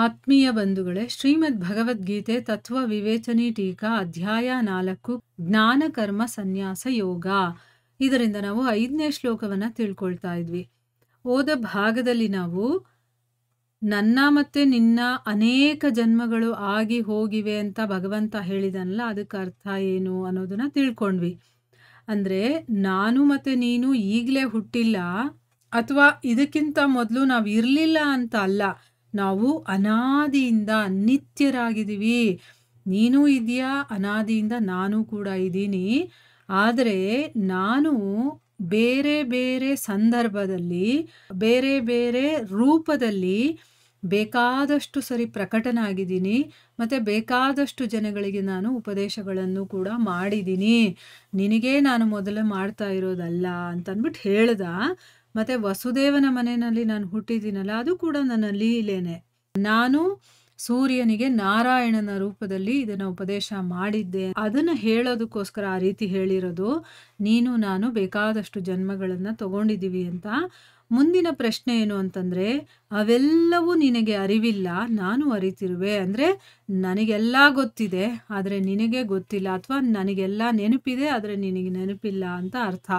ಆತ್ಮೀಯ ಬಂಧುಗಳೇ, ಶ್ರೀಮದ್ ಭಗವದ್ಗೀತೆ ತತ್ವ ವಿವೇಚನಿ ಟೀಕಾ ಅಧ್ಯಾಯ 4 ಜ್ಞಾನ ಕರ್ಮ ಸನ್ಯಾಸ ಯೋಗ. ಇದರಿಂದ ನಾವು 5ನೇ ಶ್ಲೋಕವನ್ನು ತಿಳ್ಕೊಳ್ತಾ ಇದ್ವಿ. ಓದ ಭಾಗದಲ್ಲಿ ನಾವು ನನ್ನ ಮತ್ತೆ ನಿನ್ನ ಅನೇಕ ಜನ್ಮಗಳು ಆಗಿ ಹೋಗಿವೆ ಅಂತ ಭಗವಂತ ಹೇಳಿದನಲ್ಲ, ಅದಕ್ಕೆ ಅರ್ಥ ಏನು ಅನ್ನೋದನ್ನ ತಿಳ್ಕೊಂಡ್ವಿ. ಅಂದರೆ ನಾನು ಮತ್ತೆ ನೀನು ಈಗಲೇ ಹುಟ್ಟಿಲ್ಲ, ಅಥವಾ ಇದಕ್ಕಿಂತ ಮೊದಲು ನಾವು ಇರಲಿಲ್ಲ ಅಂತ ಅಲ್ಲ. ನಾವು ಅನಾದಿಯಿಂದ ನಿತ್ಯರಾಗಿದ್ದೀವಿ. ನೀನು ಇದೆಯಾ, ಅನಾದಿಯಿಂದ ನಾನು ಕೂಡ ಇದ್ದೀನಿ. ಆದರೆ ನಾನು ಬೇರೆ ಬೇರೆ ಸಂದರ್ಭದಲ್ಲಿ ಬೇರೆ ಬೇರೆ ರೂಪದಲ್ಲಿ ಬೇಕಾದಷ್ಟು ಸರಿ ಪ್ರಕಟನಾಗಿದ್ದೀನಿ, ಮತ್ತು ಬೇಕಾದಷ್ಟು ಜನಗಳಿಗೆ ನಾನು ಉಪದೇಶಗಳನ್ನು ಕೂಡ ಮಾಡಿದ್ದೀನಿ. ನಿನಗೆ ನಾನು ಮೊದಲು ಮಾಡ್ತಾ ಇರೋದಲ್ಲ ಅಂತಂದ್ಬಿಟ್ಟು ಹೇಳ್ದ. ಮತ್ತು ವಸುದೇವನ ಮನೆಯಲ್ಲಿ ನಾನು ಹುಟ್ಟಿದ್ದೀನಲ್ಲ, ಅದು ಕೂಡ ನನ್ನ ಲೀಲೆನೆ. ನಾನು ಸೂರ್ಯನಿಗೆ ನಾರಾಯಣನ ರೂಪದಲ್ಲಿ ಇದನ್ನು ಉಪದೇಶ ಮಾಡಿದ್ದೆ. ಅದನ್ನು ಹೇಳೋದಕ್ಕೋಸ್ಕರ ಆ ರೀತಿ ಹೇಳಿರೋದು. ನೀನು ನಾನು ಬೇಕಾದಷ್ಟು ಜನ್ಮಗಳನ್ನು ತಗೊಂಡಿದ್ದೀವಿ ಅಂತ. ಮುಂದಿನ ಪ್ರಶ್ನೆ ಏನು ಅಂತಂದರೆ, ಅವೆಲ್ಲವೂ ನಿನಗೆ ಅರಿವಿಲ್ಲ, ನಾನು ಅರಿತಿರುವೆ. ಅಂದರೆ ನನಗೆಲ್ಲ ಗೊತ್ತಿದೆ, ಆದರೆ ನಿನಗೆ ಗೊತ್ತಿಲ್ಲ, ಅಥವಾ ನನಗೆಲ್ಲ ನೆನಪಿದೆ, ಆದರೆ ನಿನಗೆ ನೆನಪಿಲ್ಲ ಅಂತ ಅರ್ಥ.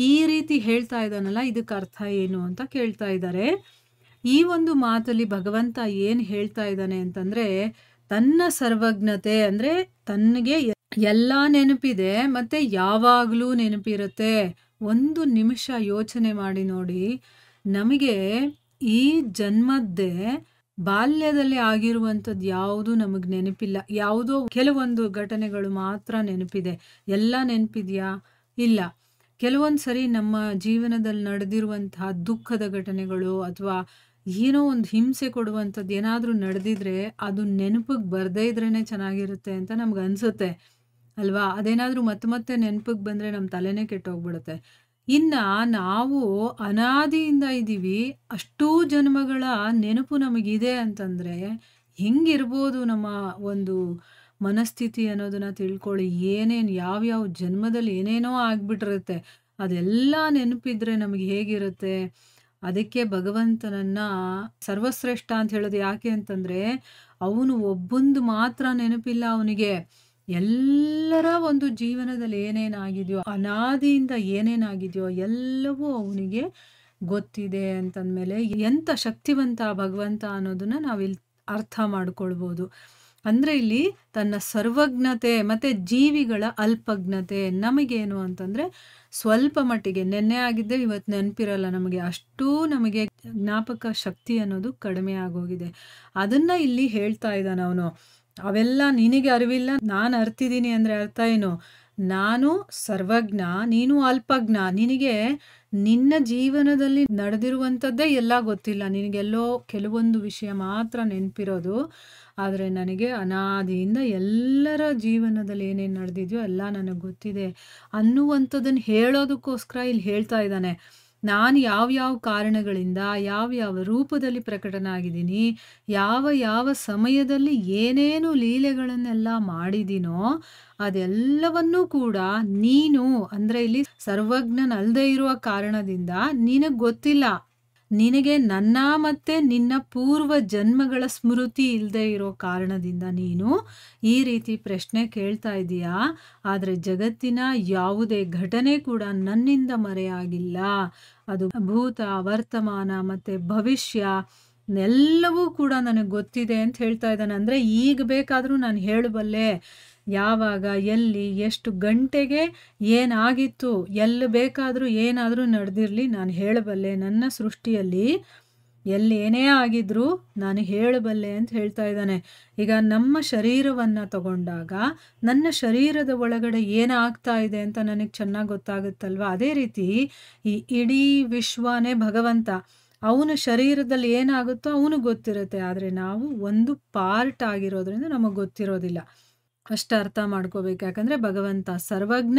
ಈ ರೀತಿ ಹೇಳ್ತಾ ಇದ್ದಾನಲ್ಲ, ಇದಕ್ಕೆ ಅರ್ಥ ಏನು ಅಂತ ಕೇಳ್ತಾ ಇದ್ದಾರೆ. ಈ ಒಂದು ಮಾತಲ್ಲಿ ಭಗವಂತ ಏನು ಹೇಳ್ತಾ ಇದ್ದಾನೆ ಅಂತಂದರೆ, ತನ್ನ ಸರ್ವಜ್ಞತೆ, ಅಂದರೆ ತನಗೆ ಎಲ್ಲ ನೆನಪಿದೆ, ಮತ್ತು ಯಾವಾಗಲೂ ನೆನಪಿರುತ್ತೆ. ಒಂದು ನಿಮಿಷ ಯೋಚನೆ ಮಾಡಿ ನೋಡಿ, ನಮಗೆ ಈ ಜನ್ಮದ್ದೇ ಬಾಲ್ಯದಲ್ಲಿ ಆಗಿರುವಂಥದ್ದು ಯಾವುದು ನಮಗೆ ನೆನಪಿಲ್ಲ. ಯಾವುದೋ ಕೆಲವೊಂದು ಘಟನೆಗಳು ಮಾತ್ರ ನೆನಪಿದೆ. ಎಲ್ಲ ನೆನಪಿದೆಯಾ? ಇಲ್ಲ. ಕೆಲವೊಂದು ಸರಿ ನಮ್ಮ ಜೀವನದಲ್ಲಿ ನಡೆದಿರುವಂತಹ ದುಃಖದ ಘಟನೆಗಳು, ಅಥವಾ ಏನೋ ಒಂದು ಹಿಂಸೆ ಕೊಡುವಂಥದ್ದು ಏನಾದರೂ ನಡೆದಿದ್ರೆ ಅದು ನೆನಪಿಗೆ ಬರದೇ ಇದ್ರೇ ಚೆನ್ನಾಗಿರುತ್ತೆ ಅಂತ ನಮ್ಗೆ ಅನಿಸುತ್ತೆ ಅಲ್ವಾ? ಅದೇನಾದರೂ ಮತ್ತೆ ನೆನಪಿಗೆ ಬಂದರೆ ನಮ್ಮ ತಲೆನೇ ಕೆಟ್ಟೋಗ್ಬಿಡುತ್ತೆ. ಇನ್ನು ನಾವು ಅನಾದಿಯಿಂದ ಇದ್ದೀವಿ, ಅಷ್ಟೂ ಜನ್ಮಗಳ ನೆನಪು ನಮಗಿದೆ ಅಂತಂದರೆ ಹೆಂಗಿರ್ಬೋದು ನಮ್ಮ ಒಂದು ಮನಸ್ಥಿತಿ ಅನ್ನೋದನ್ನು ತಿಳ್ಕೊಳ್ಳಿ. ಏನೇನು ಯಾವ್ಯಾವ ಜನ್ಮದಲ್ಲಿ ಏನೇನೋ ಆಗ್ಬಿಟ್ಟಿರುತ್ತೆ, ಅದೆಲ್ಲ ನೆನಪಿದ್ರೆ ನಮಗೆ ಹೇಗಿರುತ್ತೆ? ಅದಕ್ಕೆ ಭಗವಂತನನ್ನು ಸರ್ವಶ್ರೇಷ್ಠ ಅಂತ ಹೇಳೋದು ಯಾಕೆ ಅಂತಂದರೆ, ಅವನು ಒಬ್ಬಂದು ಮಾತ್ರ ನೆನಪಿಲ್ಲ ಅವನಿಗೆ. ಎಲ್ಲರ ಒಂದು ಜೀವನದಲ್ಲಿ ಏನೇನಾಗಿದೆಯೋ, ಅನಾದಿಯಿಂದ ಏನೇನಾಗಿದೆಯೋ ಎಲ್ಲವೂ ಅವನಿಗೆ ಗೊತ್ತಿದೆ ಅಂತಂದಮೇಲೆ ಎಂಥ ಶಕ್ತಿವಂತ ಭಗವಂತ ಅನ್ನೋದನ್ನು ನಾವಿಲ್ಲಿ ಅರ್ಥ ಮಾಡ್ಕೊಳ್ಬೋದು. ಅಂದರೆ ಇಲ್ಲಿ ತನ್ನ ಸರ್ವಜ್ಞತೆ ಮತ್ತು ಜೀವಿಗಳ ಅಲ್ಪಜ್ಞತೆ. ನಮಗೇನು ಅಂತಂದರೆ, ಸ್ವಲ್ಪ ಮಟ್ಟಿಗೆ ನೆನ್ನೆ ಆಗಿದ್ದೆ ಇವತ್ತು ನೆನಪಿರಲ್ಲ ನಮಗೆ, ಅಷ್ಟೂ ನಮಗೆ ಜ್ಞಾಪಕ ಶಕ್ತಿ ಅನ್ನೋದು ಕಡಿಮೆ ಆಗೋಗಿದೆ. ಅದನ್ನು ಇಲ್ಲಿ ಹೇಳ್ತಾ ಇದ್ದಾನೆ ಅವನು. ಅವೆಲ್ಲ ನಿನಗೆ ಅರಿವಿಲ್ಲ, ನಾನು ಅರ್ತಿದ್ದೀನಿ ಅಂದರೆ ಅರ್ಥ ಏನು? ನಾನು ಸರ್ವಜ್ಞ, ನೀನು ಅಲ್ಪಜ್ಞ. ನಿನಗೆ ನಿನ್ನ ಜೀವನದಲ್ಲಿ ನಡೆದಿರುವಂಥದ್ದೇ ಎಲ್ಲ ಗೊತ್ತಿಲ್ಲ, ನಿನಗೆಲ್ಲೋ ಕೆಲವೊಂದು ವಿಷಯ ಮಾತ್ರ ನೆನಪಿರೋದು. ಆದರೆ ನನಗೆ ಅನಾದಿಯಿಂದ ಎಲ್ಲರ ಜೀವನದಲ್ಲಿ ಏನೇನು ನಡೆದಿದೆಯೋ ಎಲ್ಲ ನನಗೆ ಗೊತ್ತಿದೆ ಅನ್ನುವಂಥದ್ದನ್ನು ಹೇಳೋದಕ್ಕೋಸ್ಕರ ಇಲ್ಲಿ ಹೇಳ್ತಾ ಇದ್ದಾನೆ. ನಾನು ಯಾವ್ಯಾವ ಕಾರಣಗಳಿಂದ ಯಾವ್ಯಾವ ರೂಪದಲ್ಲಿ ಪ್ರಕಟನಾಗಿದ್ದೀನಿ, ಯಾವ ಸಮಯದಲ್ಲಿ ಏನೇನು ಲೀಲೆಗಳನ್ನೆಲ್ಲ ಮಾಡಿದ್ದೀನೋ ಅದೆಲ್ಲವನ್ನೂ ಕೂಡ ನೀನು, ಅಂದರೆ ಇಲ್ಲಿ ಸರ್ವಜ್ಞನಲ್ಲದೆ ಇರುವ ಕಾರಣದಿಂದ ನಿನಗೆ ಗೊತ್ತಿಲ್ಲ. ನಿನಗೆ ನನ್ನ ಮತ್ತು ನಿನ್ನ ಪೂರ್ವ ಜನ್ಮಗಳ ಸ್ಮೃತಿ ಇಲ್ಲದೆ ಇರೋ ಕಾರಣದಿಂದ ನೀನು ಈ ರೀತಿ ಪ್ರಶ್ನೆ ಕೇಳ್ತಾ ಇದೀಯಾ. ಆದರೆ ಜಗತ್ತಿನ ಯಾವುದೇ ಘಟನೆ ಕೂಡ ನನ್ನಿಂದ ಮರೆಯಾಗಿಲ್ಲ. ಅದು ಭೂತ, ವರ್ತಮಾನ ಮತ್ತು ಭವಿಷ್ಯ ಎಲ್ಲವೂ ಕೂಡ ನನಗೆ ಗೊತ್ತಿದೆ ಅಂತ ಹೇಳ್ತಾ ಇದ್ದಾನೆ. ಅಂದರೆ ಈಗ ಬೇಕಾದರೂ ನಾನು ಹೇಳಬಲ್ಲೆ, ಯಾವಾಗ, ಎಲ್ಲಿ, ಎಷ್ಟು ಗಂಟೆಗೆ ಏನಾಗಿತ್ತು, ಎಲ್ಲಿ ಬೇಕಾದರೂ ಏನಾದರೂ ನಡೆದಿರಲಿ ನಾನು ಹೇಳಬಲ್ಲೆ. ನನ್ನ ಸೃಷ್ಟಿಯಲ್ಲಿ ಎಲ್ಲಿ ಏನೇ ಆಗಿದ್ರೂ ನಾನು ಹೇಳಬಲ್ಲೆ ಅಂತ ಹೇಳ್ತಾ ಇದ್ದಾನೆ. ಈಗ ನಮ್ಮ ಶರೀರವನ್ನು ತಗೊಂಡಾಗ ನನ್ನ ಶರೀರದ ಒಳಗಡೆ ಏನಾಗ್ತಾ ಇದೆ ಅಂತ ನನಗೆ ಚೆನ್ನಾಗಿ ಗೊತ್ತಾಗುತ್ತಲ್ವ. ಅದೇ ರೀತಿ ಈ ಇಡೀ ವಿಶ್ವನೇ ಭಗವಂತ, ಅವನ ಶರೀರದಲ್ಲಿ ಏನಾಗುತ್ತೋ ಅವನಿಗೆ ಗೊತ್ತಿರುತ್ತೆ. ಆದರೆ ನಾವು ಒಂದು ಪಾರ್ಟ್ ಆಗಿರೋದ್ರಿಂದ ನಮಗೆ ಗೊತ್ತಿರೋದಿಲ್ಲ. ಅಷ್ಟು ಅರ್ಥ ಮಾಡ್ಕೋಬೇಕು. ಯಾಕಂದರೆ ಭಗವಂತ ಸರ್ವಜ್ಞ,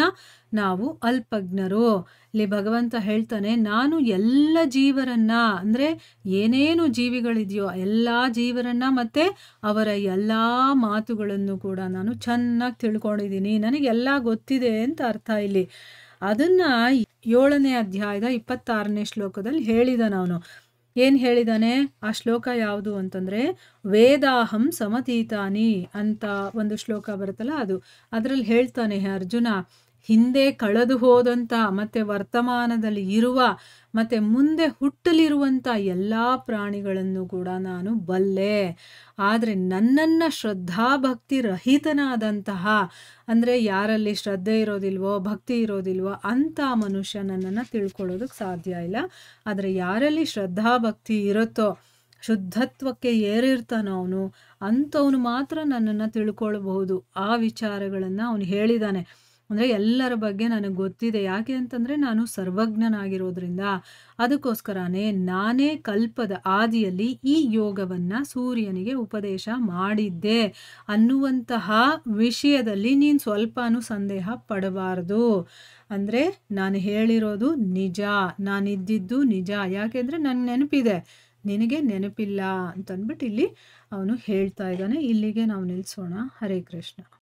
ನಾವು ಅಲ್ಪಜ್ಞರು. ಇಲ್ಲಿ ಭಗವಂತ ಹೇಳ್ತಾನೆ, ನಾನು ಎಲ್ಲ ಜೀವರನ್ನ, ಅಂದರೆ ಏನೇನು ಜೀವಿಗಳಿದೆಯೋ ಎಲ್ಲ ಜೀವರನ್ನ ಮತ್ತು ಅವರ ಎಲ್ಲ ಮಾತುಗಳನ್ನು ಕೂಡ ನಾನು ಚೆನ್ನಾಗಿ ತಿಳ್ಕೊಂಡಿದ್ದೀನಿ, ನನಗೆಲ್ಲ ಗೊತ್ತಿದೆ ಅಂತ ಅರ್ಥ ಇಲ್ಲಿ. ಅದನ್ನು 7ನೇ ಅಧ್ಯಾಯದ 26ನೇ ಶ್ಲೋಕದಲ್ಲಿ ಹೇಳಿದ. ನಾನು ಏನು ಹೇಳಿದಾನೆ? ಆ ಶ್ಲೋಕ ಯಾವುದು ಅಂತಂದರೆ, ವೇದಾಹಂ ಸಮತೀತಾನಿ ಅಂತ ಒಂದು ಶ್ಲೋಕ ಬರುತ್ತಲ್ಲ ಅದು. ಅದರಲ್ಲಿ ಹೇಳ್ತಾನೆ ಅರ್ಜುನ, ಹಿಂದೆ ಕಳೆದು ಹೋದಂಥ ಮತ್ತು ವರ್ತಮಾನದಲ್ಲಿ ಇರುವ ಮತ್ತು ಮುಂದೆ ಹುಟ್ಟಲಿರುವಂಥ ಎಲ್ಲ ಪ್ರಾಣಿಗಳನ್ನು ಕೂಡ ನಾನು ಬಲ್ಲೆ. ಆದರೆ ನನ್ನನ್ನು ಶ್ರದ್ಧಾಭಕ್ತಿ ರಹಿತನಾದಂತಹ, ಅಂದರೆ ಯಾರಲ್ಲಿ ಶ್ರದ್ಧೆ ಇರೋದಿಲ್ವೋ, ಭಕ್ತಿ ಇರೋದಿಲ್ವೋ ಅಂಥ ಮನುಷ್ಯ ನನ್ನನ್ನು ತಿಳ್ಕೊಳ್ಳೋದಕ್ಕೆ ಸಾಧ್ಯ ಇಲ್ಲ. ಆದರೆ ಯಾರಲ್ಲಿ ಶ್ರದ್ಧಾಭಕ್ತಿ ಇರುತ್ತೋ, ಶುದ್ಧತ್ವಕ್ಕೆ ಏರಿರ್ತಾನೋ ಅವನು, ಅಂಥವನು ಮಾತ್ರ ನನ್ನನ್ನು ತಿಳ್ಕೊಳ್ಬಹುದು. ಆ ವಿಚಾರಗಳನ್ನು ಅವನು ಹೇಳಿದ್ದಾನೆ. ಅಂದರೆ ಎಲ್ಲರ ಬಗ್ಗೆ ನನಗೆ ಗೊತ್ತಿದೆ. ಯಾಕೆ ಅಂತಂದರೆ ನಾನು ಸರ್ವಜ್ಞನಾಗಿರೋದ್ರಿಂದ. ಅದಕ್ಕೋಸ್ಕರನೇ ನಾನೇ ಕಲ್ಪದ ಆದಿಯಲ್ಲಿ ಈ ಯೋಗವನ್ನು ಸೂರ್ಯನಿಗೆ ಉಪದೇಶ ಮಾಡಿದ್ದೆ ಅನ್ನುವಂತಹ ವಿಷಯದಲ್ಲಿ ನೀನು ಸ್ವಲ್ಪನೂ ಸಂದೇಹ ಪಡಬಾರ್ದು. ಅಂದರೆ ನಾನು ಹೇಳಿರೋದು ನಿಜ, ನಾನಿದ್ದಿದ್ದು ನಿಜ. ಯಾಕೆಂದರೆ ನನಗೆ ನೆನಪಿದೆ, ನಿನಗೆ ನೆನಪಿಲ್ಲ ಅಂತಂದ್ಬಿಟ್ಟು ಇಲ್ಲಿ ಅವನು ಹೇಳ್ತಾ ಇದ್ದಾನೆ. ಇಲ್ಲಿಗೆ ನಾವು ನಿಲ್ಲಿಸೋಣ. ಹರೇ ಕೃಷ್ಣ.